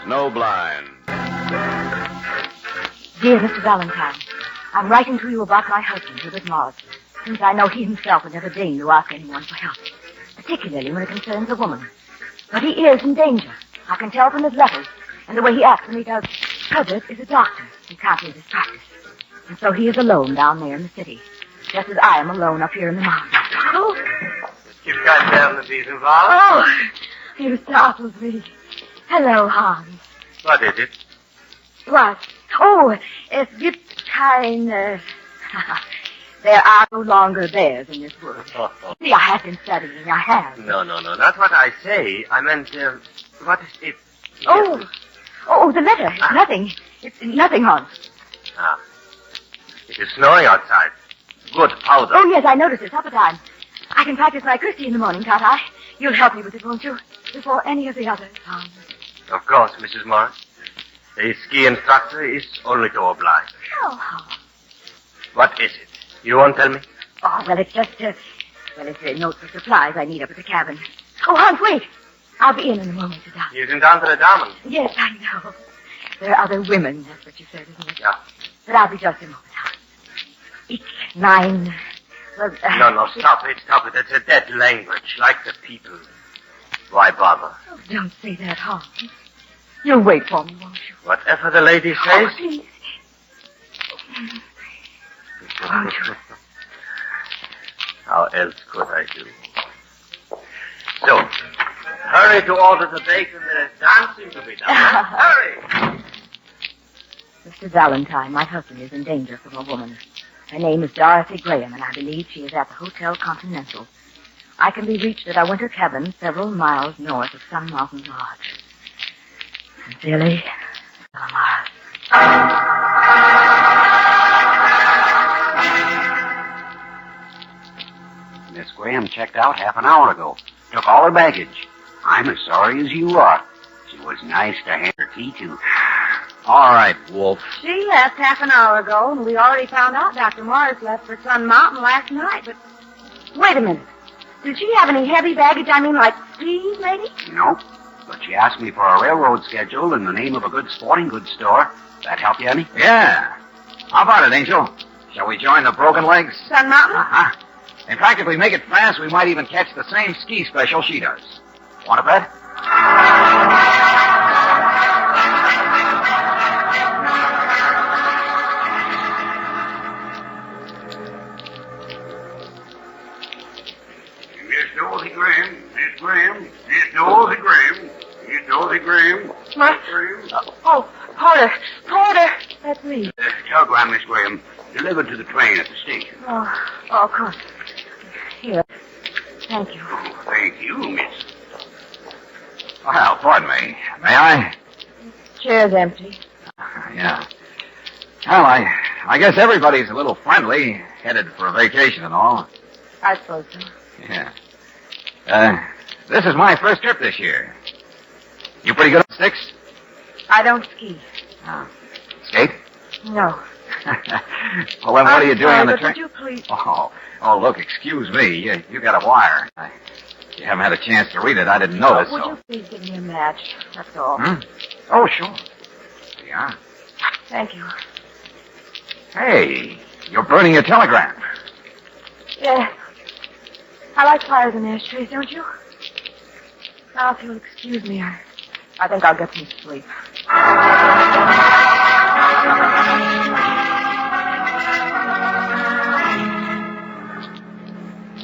Snowblind. Dear Mr. Valentine, I'm writing to you about my husband, Herbert Morris, since I know he himself would never deign to ask anyone for help, particularly when it concerns a woman. But he is in danger. I can tell from his letters and the way he acts when he does. Herbert is a doctor who can't leave his practice, and so he is alone down there in the city, just as I am alone up here in the mountains. Oh, You've got down the beaten bar. oh, you startled me. Hello, Hans. What is it? What? Oh, es gibt keine... There are no longer bears in this world. See, I have been studying. I have. No. Not what I say. I meant, what is it? Oh, the letter. It's nothing. It's nothing, Hans. Ah. It is snowing outside. Good powder. Oh, yes, I noticed it. Supper time. I can practice my Christie in the morning, can't I? You'll help me with it, won't you? Before any of the others, Hans. Of course, Mrs. Morris. A ski instructor is only to oblige. Oh, Hans. What is it? You won't tell me? Oh, well, it's just, it's a note for supplies I need up at the cabin. Oh, Hans, wait. I'll be in a moment to die. You isn't down to the diamond. Yes, I know. There are other women, that's what you said, isn't it? Yeah. But I'll be just a moment, Hans. Ich, nein. Well, No, stop it. It's a dead language, like the people. Why bother? Oh, don't say that, Hans. You'll wait for me, won't you? Whatever the lady says. Oh, please. Won't you? How else could I do? So, hurry to order the bacon. There is dancing to be done. Hurry! Mr. Valentine, my husband is in danger from a woman. Her name is Dorothy Graham, and I believe she is at the Hotel Continental. I can be reached at our winter cabin several miles north of Sun Mountain Lodge. Sincerely, Mars. Miss Graham checked out half an hour ago. Took all her baggage. I'm as sorry as you are. She was nice to hand her key to. All right, Wolf. She left half an hour ago, and we already found out Dr. Morris left for Sun Mountain last night, but... Wait a minute. Did she have any heavy baggage? I mean, like skis, maybe? Nope. But she asked me for a railroad schedule in the name of a good sporting goods store. That help you any? Yeah. How about it, Angel? Shall we join the Broken Legs? Sun Mountain? Uh-huh. In fact, if we make it fast, we might even catch the same ski special she does. Want to bet? Miss Dorothy Graham. What? Oh, Porter, that's me. Telegram, Miss Graham. Delivered to the train at the station. Oh, of course. Here. Thank you. Oh, thank you, miss. Well, pardon me. May I? Chair's empty. Yeah. Well, I guess everybody's a little friendly, headed for a vacation and all. I suppose so. Yeah. This is my first trip this year. You pretty good at sticks? I don't ski. Oh. Skate? No. Well, then what are you doing on the train? Would you please... Oh, look, excuse me. You got a wire. You haven't had a chance to read it. I didn't notice, Would you please give me a match? That's all. Oh, sure. Yeah. Thank you. Hey, you're burning your telegram. Yeah. I like fires in ashtrays, don't you? Now, if you'll excuse me, I think I'll get some sleep.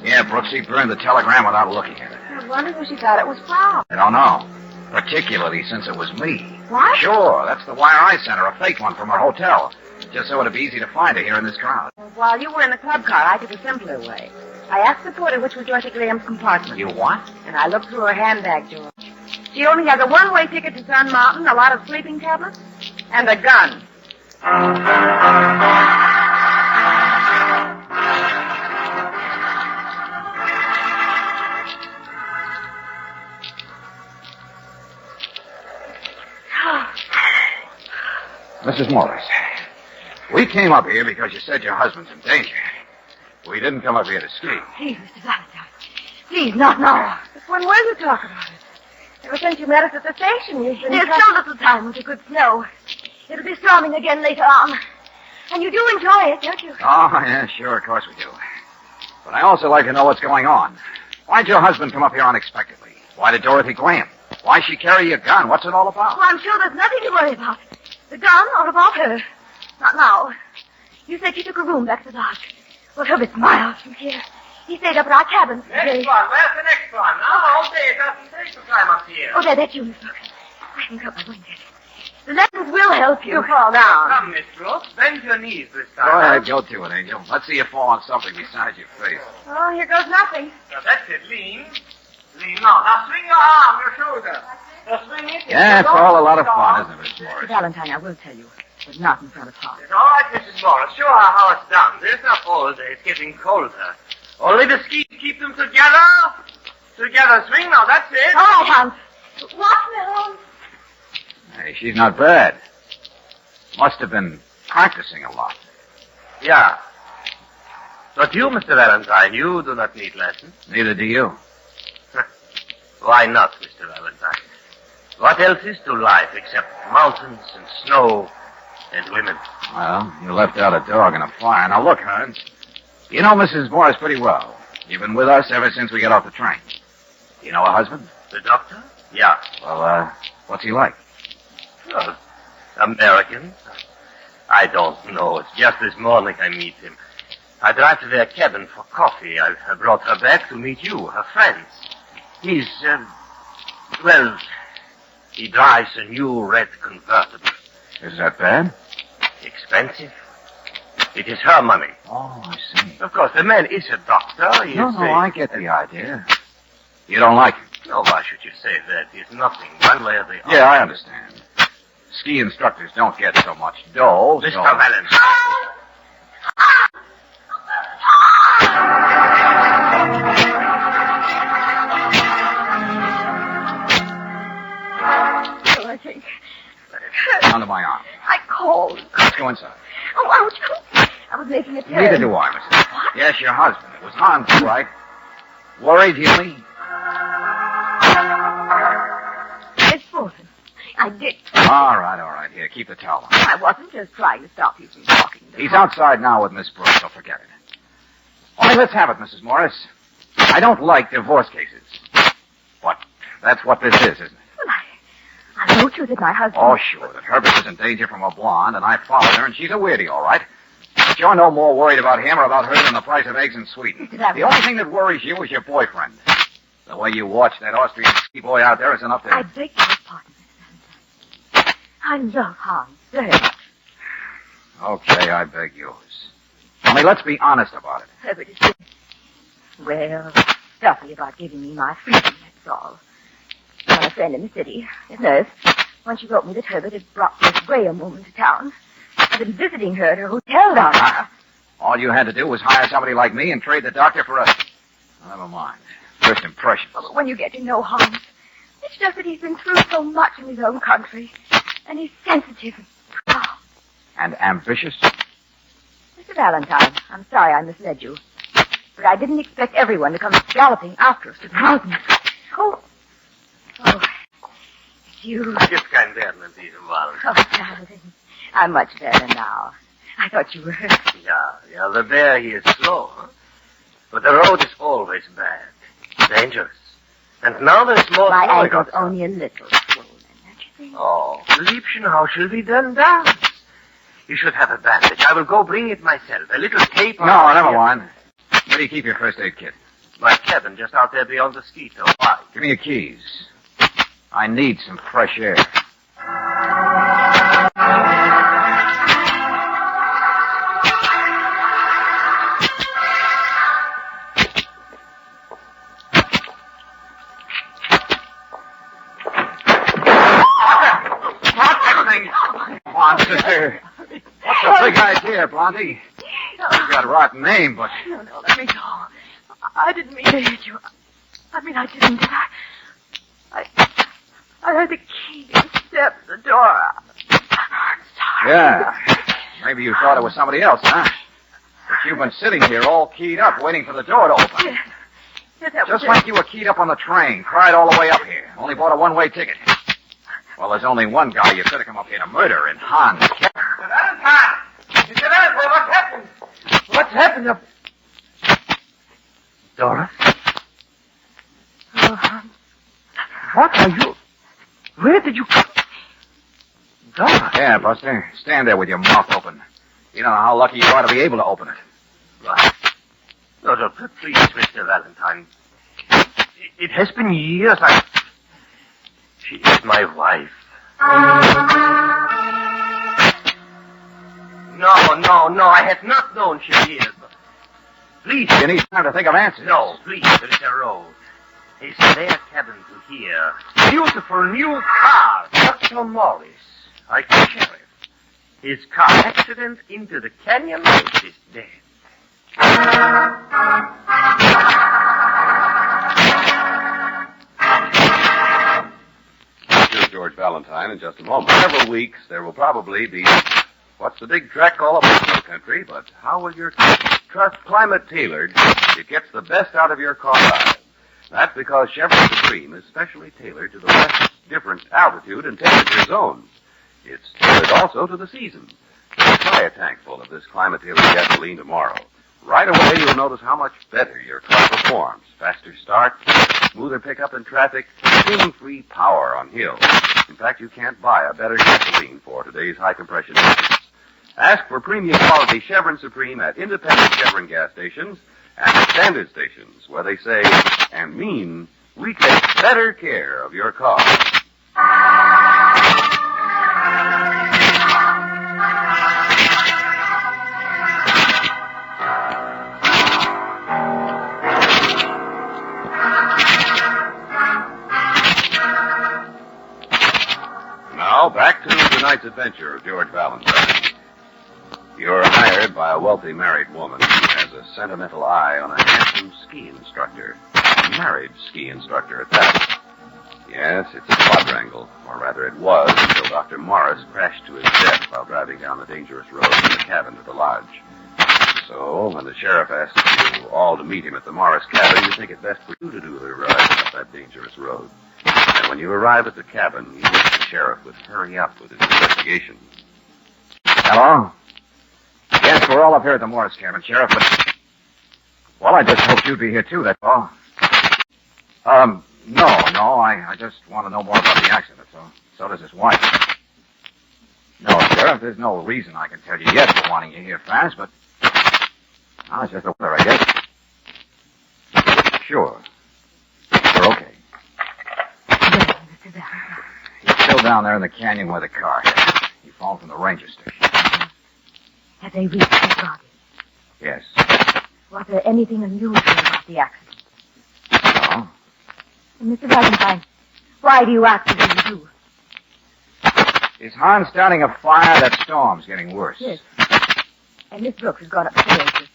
Yeah, Brooksy burned the telegram without looking at it. I wonder who she thought it was from. I don't know. Particularly since it was me. What? Sure, that's the wire I sent her, a fake one from her hotel. Just so it'd be easy to find her here in this crowd. While you were in the club car, I took a simpler way. I asked the porter which was Dorothy Graham's compartment. You what? And I looked through her handbag, George. She only has a one-way ticket to Sun Mountain, a lot of sleeping tablets, and a gun. Mrs. Morris, we came up here because you said your husband's in danger. We didn't come up here to ski. Please, Mr. Valentine. Please, not now. But when were you talking about it? Ever since you met us at the station, you've been... There's so little time with the good snow. It'll be storming again later on. And you do enjoy it, don't you? Oh, yeah, sure, of course we do. But I also like to know what's going on. Why'd your husband come up here unexpectedly? Why did Dorothy Graham? Why she carry a gun? What's it all about? Oh, I'm sure there's nothing to worry about. The gun or about her. Not now. You said she took a room back at the lodge. Well, Herbert's miles from here. He stayed up at our cabin today. Next one. Where's the next one? Now, all day it doesn't take to climb up here. Oh, that's you, Miss Brooks. I can cut my blanket. The lessons will help you. You fall down. Come, Miss Brooks. Bend your knees this time. Go ahead, go to it, Angel. Let's see you fall on something besides your face. Oh, here goes nothing. Now, that's it. Lean. Lean. Now swing your arm, your shoulder. Now swing it. Yeah, it's all a lot of fun, isn't it, Miss Mr. Morris? Valentine, I will tell you, but not in front of Pop. It's all right, Mrs. Morris. Show her how it's done. There's not all day. It's getting colder. Only the skis keep them together. Together. Swing now. That's it. All right, Hans. Watch me, Hans. Hey, she's not bad. Must have been practicing a lot. Yeah. But you, Mr. Valentine, you do not need lessons. Neither do you. Why not, Mr. Valentine? What else is to life except mountains and snow and women? Well, you left out a dog and a fire. Now, look, Hans. You know Mrs. Morris pretty well. You've been with us ever since we got off the train. You know her husband? The doctor? Yeah. Well, what's he like? Well, American? I don't know. It's just this morning I meet him. I drive to their cabin for coffee. I brought her back to meet you, her friends. He's, well, he drives a new red convertible. Is that bad? Expensive. It is her money. Oh, I see. Of course, the man is a doctor. He No, is I get the idea. You don't like him? No, why should you say that? He's nothing, one way or the other. Yeah, I understand. Ski instructors don't get so much dough, Mr. so... Valentine. Oh, I think. Under my arm. I called. Let's go inside. Oh, ouch. I was making a turn. Neither do I, Mrs. What? Yes, your husband. It was Hans, all right. Worried, Healy? It's Fulton. I did. All right. Here, keep the towel on. I wasn't just trying to stop you from talking. He's outside now with Miss Brooks, so forget it. All right, let's have it, Mrs. Morris. I don't like divorce cases. But that's what this is, isn't it? Well, I wrote you that my husband... Oh, sure, that Herbert is in danger from a blonde, and I followed her, and she's a weirdy, all right. But you're no more worried about him or about her than the price of eggs in Sweden. The only thing that worries you is your boyfriend. The way you watch that Austrian ski boy out there is enough to... I beg your pardon, Mr. Valentine. I love Hans very much. Okay, I beg yours. Only let's be honest about it. Herbert is good. Well, stuffy about giving me my freedom, that's all. I'm a friend in the city, his nurse. When she wrote me that Herbert had brought this Graham woman to town, I've been visiting her at her hotel down there. All you had to do was hire somebody like me and trade the doctor for us. Never mind. First impressions. But when you get to know Hans, it's just that he's been through so much in his own country. And he's sensitive and proud. And ambitious? Mr. Valentine, I'm sorry I misled you. But I didn't expect everyone to come galloping after us to the mountains. Oh, it's you. Just kein werden in diesem Wald. Oh, darling. I'm much better now. I thought you were hurt. Yeah, the bear, he is slow, huh? But the road is always bad. Dangerous. And now there's more... My snow ankle's outside. only a little swollen, don't you think? Oh, Liebchen, how shall we then dance? You should have a bandage. I will go bring it myself. A little tape... No, never mind. Where do you keep your first aid kit? My cabin just out there beyond the ski hill. Why? Give me your keys. I need some fresh air. Come on, sister. What's the big idea, Blondie? You've got a rotten name, but... No, let me go. I didn't mean to hit you. I didn't. I heard the key and stepped the door. My heart stopped. Yeah. Maybe you thought it was somebody else, huh? But you've been sitting here all keyed up, waiting for the door to open. Yes. Yes, that was Just it. like you were keyed up on the train, cried all the way up here. Only bought a one-way ticket. Well, there's only one guy you could have come up here to murder, and Hans. Mr. Valentine! Mr. Valentine, what's happened? What's happened up... Dora? Oh, Hans. What are you... Where did you come... Dora? Yeah, Buster. Stand there with your mouth open. You don't know how lucky you are to be able to open it. What? No, please, Mr. Valentine. It has been years. She is my wife. No, I had not known she is. Please. You need time to think of answers. No, please, there is a road. A spare cabin to here. Beautiful new car. Dr. Morris, like the sheriff. His car accident into the canyon is dead. Here's George Valentine in just a moment. In several weeks, there will probably be... What's the big trek all over the country, but how will your trust climate tailored? It gets the best out of your car ride. That's because Chevron Supreme is specially tailored to the West's different altitude and temperature zones. It's tailored also to the season. So try a tank full of this climate-tailored gasoline tomorrow. Right away, you'll notice how much better your car performs. Faster start, smoother pickup in traffic, steam-free power on hills. In fact, you can't buy a better gasoline for today's high-compression engines. Ask for premium quality Chevron Supreme at independent Chevron gas stations and at standard stations where they say and mean we take better care of your car. Now, back to tonight's adventure of George Valentine. You're hired by a wealthy married woman who has a sentimental eye on a handsome ski instructor. A married ski instructor at that. Yes, it's a quadrangle, or rather it was, until Dr. Morris crashed to his death while driving down the dangerous road from the cabin to the lodge. So, when the sheriff asks you all to meet him at the Morris cabin, you think it best for you to do the ride up that dangerous road. And when you arrive at the cabin, you wish the sheriff would hurry up with his investigation. Hello? Yes, we're all up here at the Morris cabin, Sheriff, but... Well, I just hoped you'd be here, too, that's all. No, I just want to know more about the accident, so does his wife. No, Sheriff, there's no reason I can tell you yet for wanting you here fast, but... Oh, it's just a weather, I guess. Sure, okay. Mr. Valentine. He's still down there in the canyon where the car hit. He fallen from the ranger station. Have they reached his body? Yes. Was there anything unusual about the accident? No. And Mr. Valentine, why do you act the way you do? Is Hans starting a fire? That storm's getting worse. Yes. And Miss Brooks has gone upstairs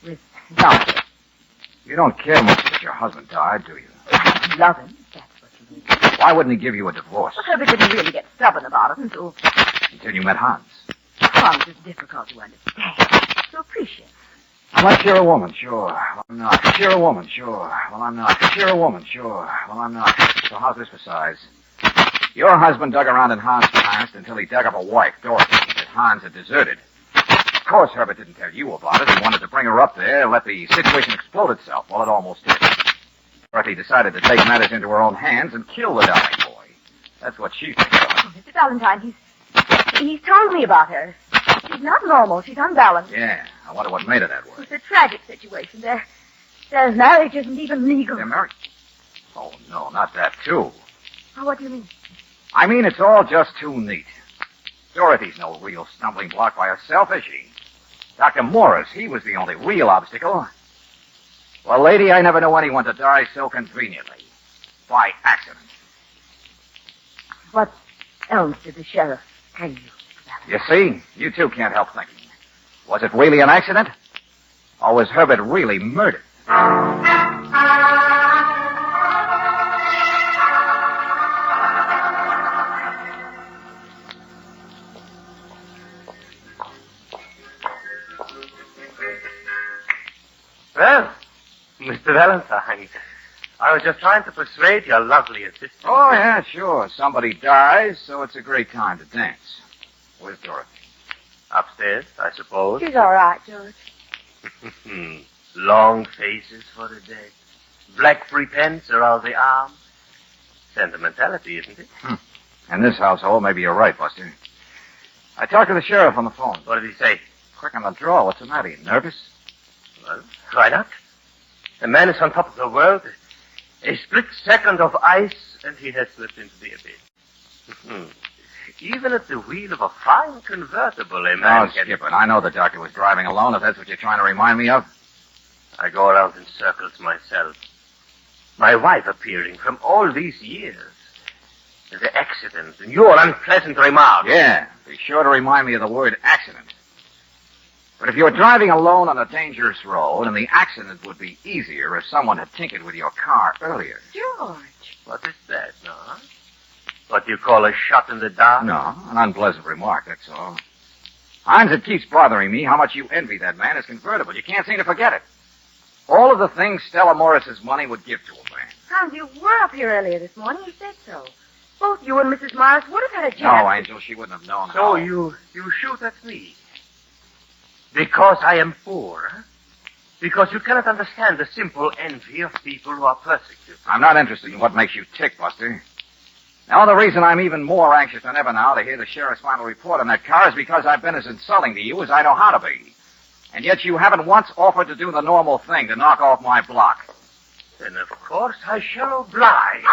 with Doctor. You don't care much that your husband died, do you? I love him, if that's what you mean. Why wouldn't he give you a divorce? Well, Herbert didn't really get stubborn about it until You met Hans. Hans is difficult to understand. So appreciate it. Well, like you're a woman, sure. Well, I'm not. You're a woman, sure. Well, I'm not. You're a woman, sure. Well, I'm not. So how's this for size? Your husband dug around in Hans' past until he dug up a wife, Dorothy, that Hans had deserted. Of course, Herbert didn't tell you about it. He wanted to bring her up there and let the situation explode itself. Well, it almost did. Dorothy decided to take matters into her own hands and kill the darling boy. That's what she thinks of. Oh, Mr. Valentine, he's told me about her. She's not normal. She's unbalanced. Yeah, I wonder what made her that way. It's a tragic situation. Their marriage isn't even legal. They're married? Oh, no, not that, too. Oh, what do you mean? I mean, it's all just too neat. Dorothy's no real stumbling block by herself, is she? Dr. Morris, he was the only real obstacle. Well, lady, I never knew anyone to die so conveniently. By accident. What else did the sheriff tell you? You see, you too can't help thinking. Was it really an accident? Or was Herbert really murdered? Well, Mr. Valentine, I was just trying to persuade your lovely assistant. Oh, yeah, sure. Somebody dies, so it's a great time to dance. Where's Dorothy? Upstairs, I suppose. She's all right, George. Long faces for the dead. Black pretense around the arm. Sentimentality, isn't it? In this household, maybe you're right, Buster. I talked to the sheriff on the phone. What did he say? Quick on the draw. What's the matter? You nervous? Well, why not? The man is on top of the world. A split second of ice, and he has slipped into the abyss. Even at the wheel of a fine convertible, a man can... Skip it. I know the doctor was driving alone, if that's what you're trying to remind me of. I go around in circles myself. My wife appearing from all these years. The accident and your unpleasant remarks. Yeah, be sure to remind me of the word accident. But if you were driving alone on a dangerous road, and the accident would be easier if someone had tinkered with your car earlier. George. What is that, no? What you call a shot in the dark? No, an unpleasant remark, that's all. Hines, it keeps bothering me how much you envy that man as convertible. You can't seem to forget it. All of the things Stella Morris's money would give to a man. Hans, you were up here earlier this morning. You said so. Both you and Mrs. Morris would have had a chance. No, Angel, she wouldn't have known So how. you shoot at me. Because I am poor, huh? Because you cannot understand the simple envy of people who are persecuted. I'm not interested in what makes you tick, Buster. Now, the reason I'm even more anxious than ever now to hear the sheriff's final report on that car is because I've been as insulting to you as I know how to be. And yet you haven't once offered to do the normal thing, to knock off my block. Then, of course, I shall oblige.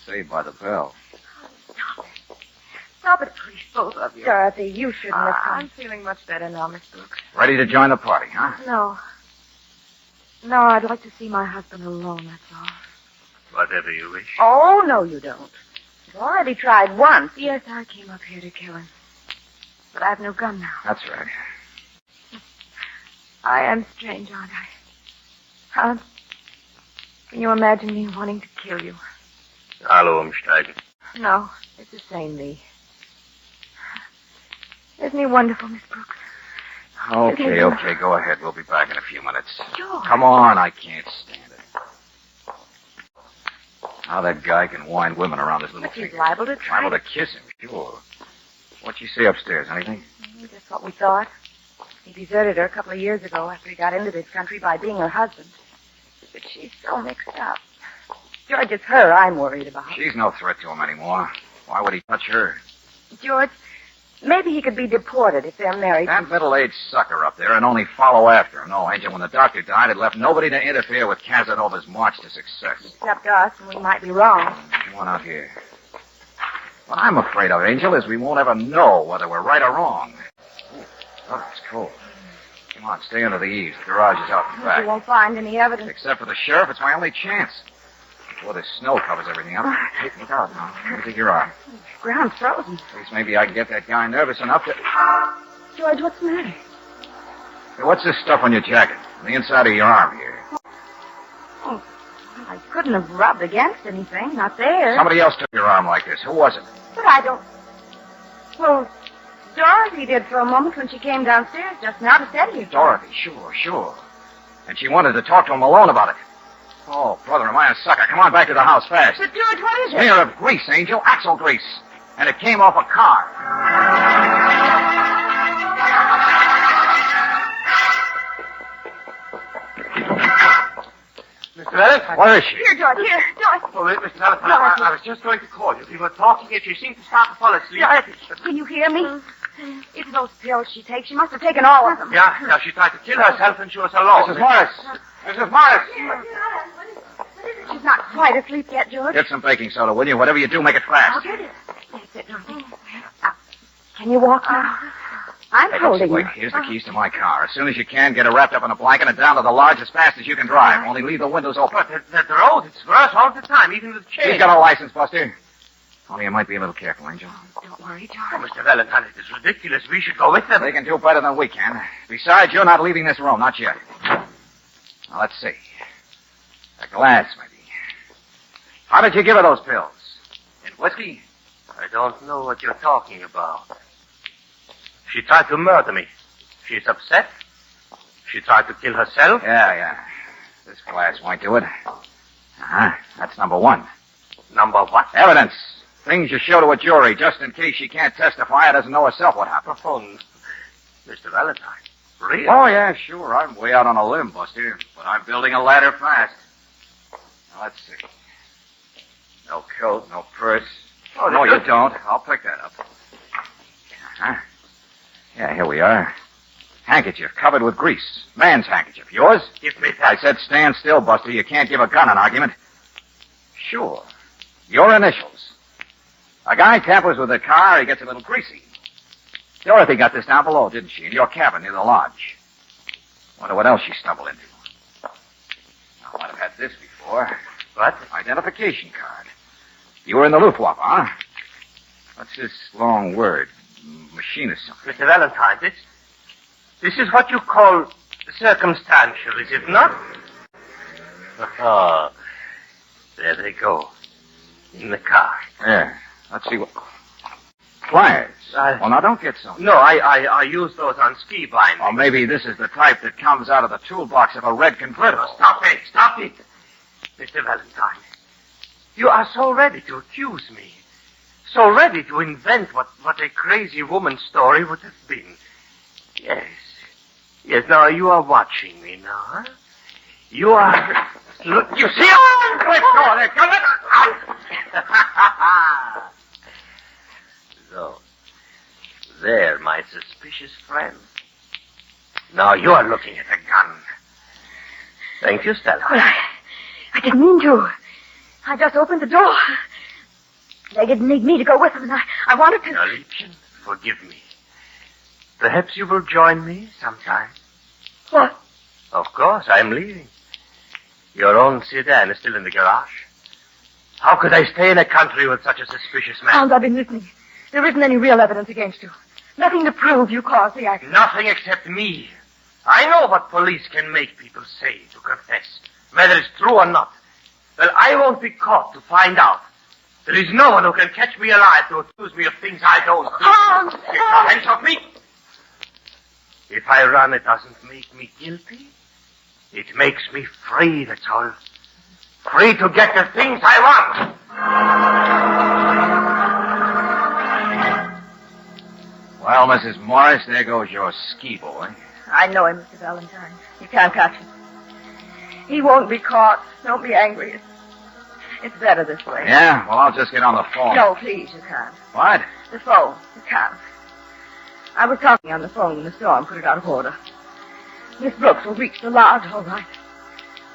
Saved by the bell. Stop it, please, both of you. Dorothy, you shouldn't have come. I'm feeling much better now, Miss Brooks. Ready to join the party, huh? No. No, I'd like to see my husband alone, that's all. Whatever you wish. Oh, no, you don't. You've already tried once. Yes, I came up here to kill him. But I've no gun now. That's right. I am strange, aren't I? Hans, can you imagine me wanting to kill you? Hallo, umsteigen. No, it's the same me. Isn't he wonderful, Miss Brooks? Okay, go ahead. We'll be back in a few minutes. Sure. Come on, I can't stand it. How that guy can wind women around his little But he's finger. liable to try. Liable to kiss him, sure. What'd she say upstairs? Anything? Just what we thought. He deserted her a couple of years ago after he got into this country by being her husband. But she's so mixed up. George, it's her I'm worried about. She's no threat to him anymore. Why would he touch her? George, maybe he could be deported if they're married. That middle-aged sucker up there and only follow after him. No, Angel, when the doctor died, it left nobody to interfere with Casanova's march to success. Except us, and we might be wrong. Come on out here. What I'm afraid of, Angel, is we won't ever know whether we're right or wrong. Oh, it's cold. Come on, stay under the eaves. The garage is out in You back. won't find any evidence. Except for the sheriff, it's my only chance. Before this snow covers everything up. Hey, look out now. Let me take your arm. The ground's frozen. At least maybe I can get that guy nervous enough to... George, what's the matter? Hey, what's this stuff on your jacket? On the inside of your arm here. Oh, well, I couldn't have rubbed against anything. Not there. Somebody else took your arm like this. Who was it? But I don't... Well, Dorothy did for a moment when she came downstairs just now to steady you. Dorothy, sure. And she wanted to talk to him alone about it. Oh, brother, am I a sucker? Come on back to the house fast. But George, what is it? Smear of grease, Angel. Axle grease. And it came off a car. Mr. Valentine. Where is she? Here, George, here. George. Oh, Mr. Valentine, I was just going to call you. We were talking, yet you seemed to start to fall asleep. Dorothy, can you hear me? It's those pills she takes. She must have taken all of them. Yeah, she tried to kill herself and she was alone. Mrs. Morris. Mrs. Morris. She's not quite asleep yet, George. Get some baking soda, will you? Whatever you do, make it I'll fast. get it. That's it, Dorothy. Can you walk now? I'm Hey, holding wait, you. here's the keys to my car. As soon as you can, get her wrapped up in a blanket and down to the lodge as fast as you can drive. Only leave the windows open. But the road, it's worse all the time, even with change. She's got a license, Buster. Only you might be a little careful, Angel. Don't worry, Oh, George. Mr. Valentine, it is ridiculous. We should go with them. They can do better than we can. Besides, you're not leaving this room, not yet. Now, let's see. A glass, maybe. How did you give her those pills? In whiskey? I don't know what you're talking about. She tried to murder me. She's upset. She tried to kill herself? Yeah. This glass won't do it. That's number one. Number what? Evidence. Things you show to a jury, just in case she can't testify or doesn't know herself what happened. Oh, Mr. Valentine. Really? Oh, yeah, sure. I'm way out on a limb, Buster. But I'm building a ladder fast. Now, let's see. No coat, no purse. Oh, no, you don't. I'll pick that up. Yeah, here we are. Handkerchief covered with grease. Man's handkerchief. Yours? Give me that. I said stand still, Buster. You can't give a gun an argument. Sure. Your initials. A guy tampers with a car, he gets a little greasy. Dorothy got this down below, didn't she? In your cabin near the lodge. Wonder what else she stumbled into. I might have had this before. What? Identification card. You were in the Luftwaffe, huh? What's this long word? Machinist something. Mr. Valentine, this is what you call circumstantial, is it not? Oh, there they go. In the car. Yeah. Let's see what... Pliers. Well, now, don't get so... No, I use those on ski binding. Or maybe this is the type that comes out of the toolbox of a red convertible. Stop it. Mr. Valentine, you are so ready to accuse me. So ready to invent what a crazy woman's story would have been. Yes, now you are watching me now, huh? You are... Look, you see... Let go, there, come So, there, my suspicious friend. Now you're looking at a gun. Thank you, Stella. Well, I didn't mean to. I just opened the door. They didn't need me to go with them, and I wanted to... Now, Liebchen, forgive me. Perhaps you will join me sometime. What? Of course, I'm leaving. Your own sedan is still in the garage. How could I stay in a country with such a suspicious man? Hans, I've been listening. There isn't any real evidence against you. Nothing to prove you caused the accident. Nothing except me. I know what police can make people say to confess, whether it's true or not. Well, I won't be caught to find out. There is no one who can catch me alive to accuse me of things I don't do. Hans! Get your hands off me! If I run, it doesn't make me guilty. It makes me free, that's all. Free to get the things I want. Well, Mrs. Morris, there goes your ski boy. I know him, Mr. Valentine. You can't catch him. He won't be caught. Don't be angry. It's better this way. Yeah? Well, I'll just get on the phone. No, please, you can't. What? The phone. You can't. I was talking on the phone when the storm put it out of order. Miss Brooks will reach the lodge, all right.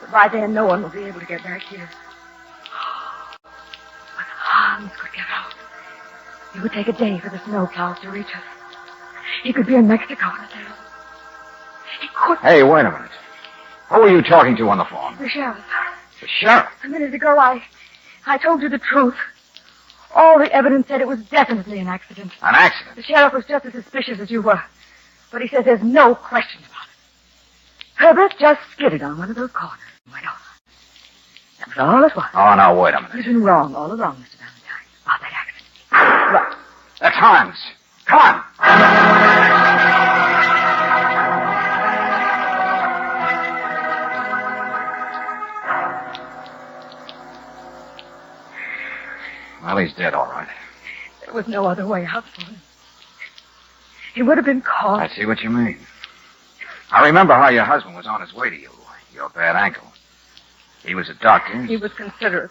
But by then, no one will be able to get back here. But Hans could get out. It would take a day for the snowplows to reach us. He could be in Mexico in a day. He could... Hey, wait a minute. Who were you talking to on the phone? The sheriff. The sheriff? A minute ago, I told you the truth. All the evidence said it was definitely an accident. An accident? The sheriff was just as suspicious as you were. But he says there's no question about it. Herbert just skidded on one of those corners and went off. That was all it was. Oh, now, wait a minute. You've been wrong all along, Mr. Valentine, about that accident. Right. That's Hans. Come on. Well, he's dead, all right. There was no other way out for him. He would have been caught. I see what you mean. I remember how your husband was on his way to you. Your bad ankle. He was a doctor. He was considerate.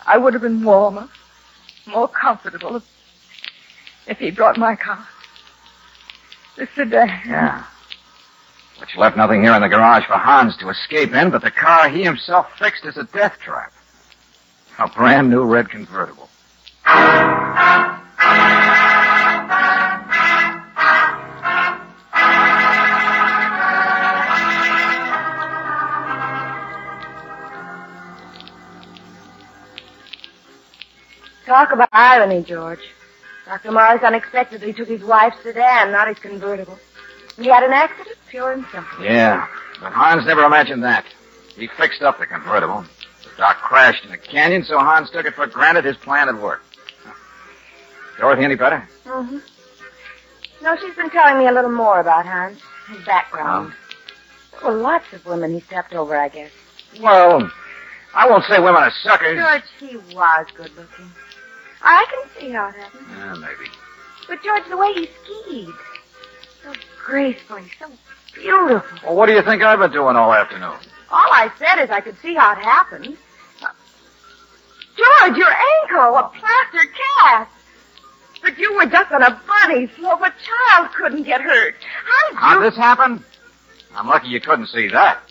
I would have been warmer, more comfortable if he brought my car. The sedan. Yeah. But you left nothing here in the garage for Hans to escape in but the car he himself fixed as a death trap. A brand new red convertible. Talk about irony, George. Dr. Morris unexpectedly took his wife's sedan, not his convertible. He had an accident, pure and simple. Yeah, but Hans never imagined that. He fixed up the convertible. The doc crashed in the canyon, so Hans took it for granted his plan had worked. Dorothy any better? Mm-hmm. No, she's been telling me a little more about Hans. His background. There were lots of women he stepped over, I guess. Well, I won't say women are suckers. George, he was good looking. I can see how it happened. Yeah, maybe. But, George, the way he skied. So gracefully, so beautiful. Well, what do you think I've been doing all afternoon? All I said is I could see how it happened. George, your ankle, a plaster cast. But you were just on a bunny slope. A child couldn't get hurt. How did you... How'd this happen? I'm lucky you couldn't see that.